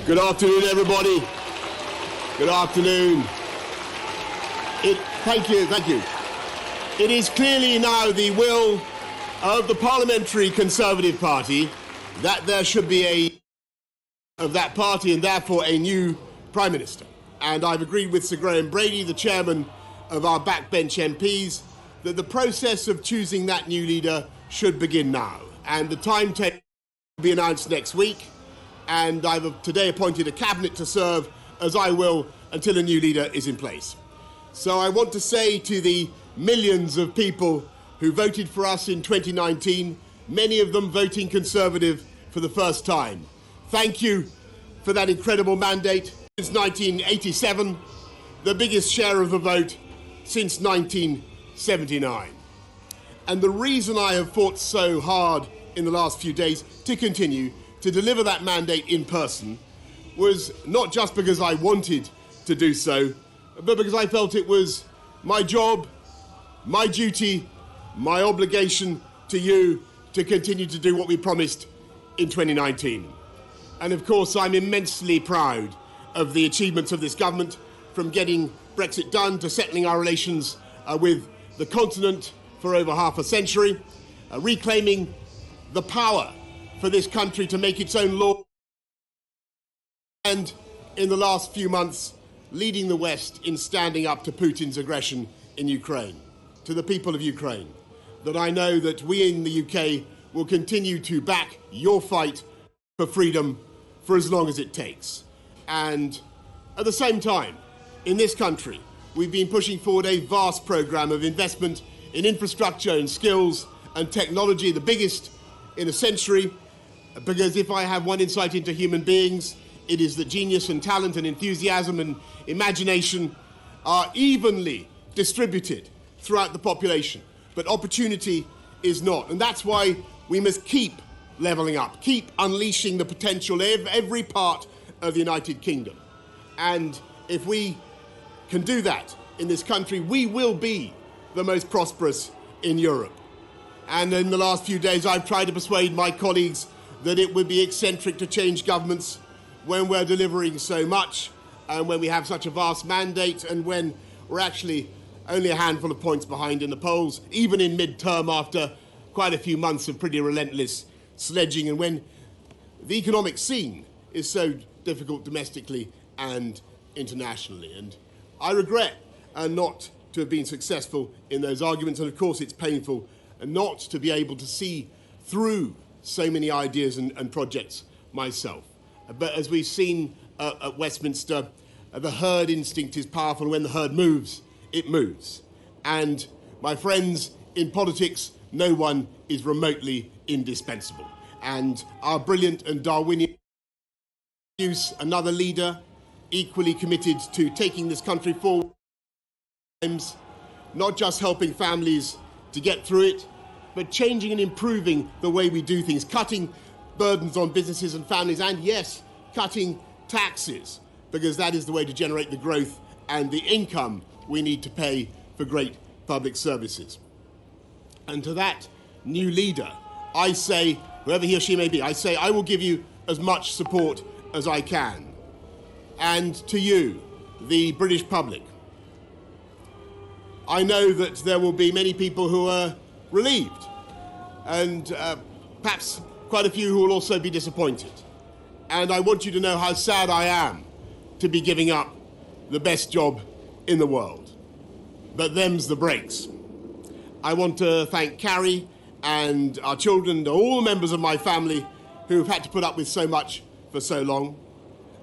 Good afternoon, everybody. Good afternoon. Thank you. It is clearly now the will of the Parliamentary Conservative Party that there should be of that party and therefore a new Prime Minister. And I've agreed with Sir Graham Brady, the chairman of our backbench MPs, that the process of choosing that new leader should begin now. And the timetable will be announced next week. And I've today appointed a cabinet to serve, as I will, until a new leader is in place. So I want to say to the millions of people who voted for us in 2019, many of them voting Conservative for the first time, thank you for that incredible mandate. Since 1987, the biggest share of the vote since 1979. And the reason I have fought so hard in the last few days to continue to deliver that mandate in person was not just because I wanted to do so, but because I felt it was my job, my duty, my obligation to you to continue to do what we promised in 2019. And of course, I'm immensely proud of the achievements of this government, from getting Brexit done to settling our relations with the continent for over half a century, reclaiming the power for this country to make its own law, and in the last few months, leading the West in standing up to Putin's aggression in Ukraine, to the people of Ukraine, that I know that we in the UK will continue to back your fight for freedom for as long as it takes. And at the same time, in this country, we've been pushing forward a vast programme of investment in infrastructure and skills and technology, the biggest in a century, because if I have one insight into human beings, it is that genius and talent and enthusiasm and imagination are evenly distributed throughout the population, but opportunity is not. And that's why we must keep levelling up, keep unleashing the potential of every part of the United Kingdom. And if we can do that in this country, we will be the most prosperous in Europe. And in the last few days, I've tried to persuade my colleagues that it would be eccentric to change governments when we're delivering so much and when we have such a vast mandate and when we're actually only a handful of points behind in the polls, even in mid-term after quite a few months of pretty relentless sledging, and when the economic scene is so difficult domestically and internationally. And I regret not to have been successful in those arguments, and of course it's painful not to be able to see through so many ideas and projects myself. But as we've seen at Westminster, the herd instinct is powerful. When the herd moves, it moves. And my friends, in politics, no one is remotely indispensable. And our brilliant and Darwinian use another leader equally committed to taking this country forward, not just helping families to get through it, but changing and improving the way we do things, cutting burdens on businesses and families, and yes, cutting taxes, because that is the way to generate the growth and the income we need to pay for great public services. And to that new leader, I say, whoever he or she may be, I say I will give you as much support as I can. And to you, the British public, I know that there will be many people who are relieved, and perhaps quite a few who will also be disappointed. And I want you to know how sad I am to be giving up the best job in the world. But them's the breaks. I want to thank Carrie and our children and all the members of my family who have had to put up with so much for so long.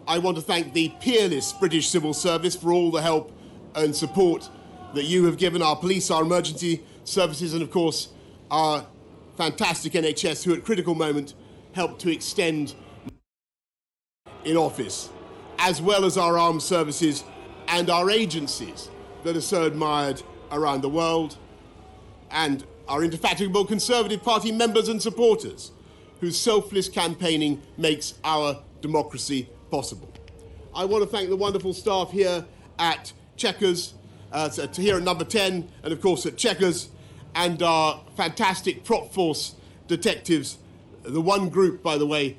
I want to thank the peerless British Civil Service for all the help and support that you have given our police, our emergency services, and of course our fantastic NHS, who at critical moment helped to extend in office, as well as our armed services and our agencies that are so admired around the world, and our indefatigable Conservative Party members and supporters, whose selfless campaigning makes our democracy possible. I want to thank the wonderful staff here at Chequers, here at Number 10, and of course at Chequers, and our fantastic prop force detectives, the one group, by the way,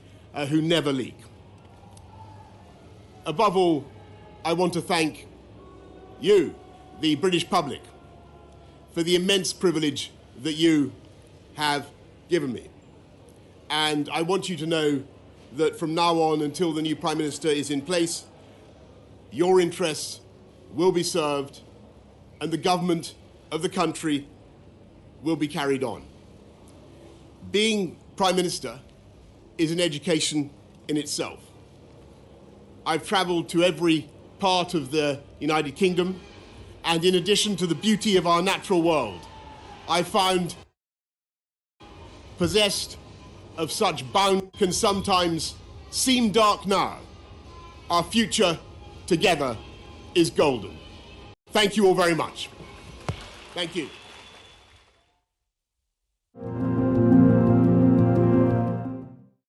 who never leak. above all, I want to thank you, the British public, for the immense privilege that you have given me. And I want you to know that from now on until the new Prime Minister is in place, your interests will be served and the government of the country will be carried on. Being Prime Minister is an education in itself. I've travelled to every part of the United Kingdom, and in addition to the beauty of our natural world, I found possessed of such bound can sometimes seem dark now. Our future together is golden. Thank you all very much. Thank you.